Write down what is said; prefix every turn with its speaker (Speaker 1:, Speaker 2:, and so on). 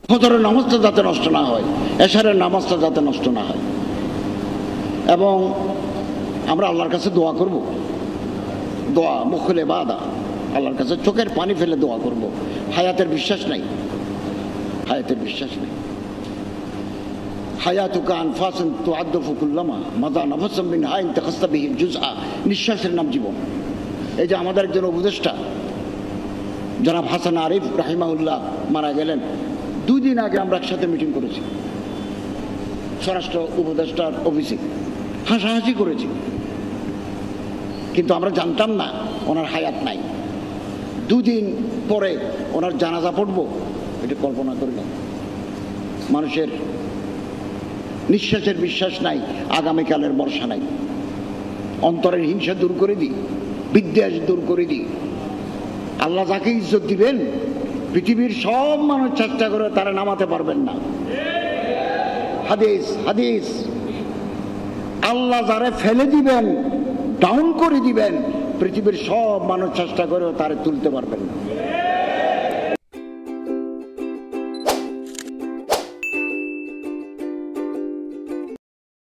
Speaker 1: ফজরের নামাজটা যাতে নষ্ট না হয়, এশারের নামাজটা যাতে নষ্ট না হয়। এবং আমরা আল্লাহর কাছে দোয়া করব, দোয়া মুখলে বাদা, আল্লাহর কাছে চোখের পানি ফেলে দোয়া করব। হায়াতের বিশ্বাস নাই, হায়াতের বিশ্বাস নেই। হায়াতুকা আনফাসুন তুআদ্দু কুল্লামা মাযা নাফাসুম মিনহা ইনতাকাসতা বিহি জুজআ। নিঃশ্বাসের নাম জীবন। এই যে আমাদের একজন উপদেষ্টা জনাব হাসান আরিফ রাহিমাহুল্লাহ মারা গেলেন, 2 দিন আগে আমরা একসাথে মিটিং করেছি স্বরাষ্ট্র উপদেষ্টার অফিসে, হাসাহাসি করেছি, কিন্তু আমরা জানতাম না ওনার হায়াত নাই। 2 দিন পরে ওনার জানাজা পড়বো, এটা কল্পনা করলাম। মানুষের নিঃশ্বাসের বিশ্বাস নাই, আগামীকালের ভরসা নাই। অন্তরের হিংসা দূর করে দিই, বিদ্বেষ দূর করে দিই। আল্লাহ যাকে ইজ্জত দিবেন, পৃথিবীর সব মানুষ চেষ্টা করে তারা নামাতে পারবেন না। হাদিস হাদিস, আল্লাহ যারে ফেলে দিবেন, ডাউন করে দিবেন, পৃথিবীর সব মানুষ চেষ্টা করেও তারে তুলতে পারবেন না।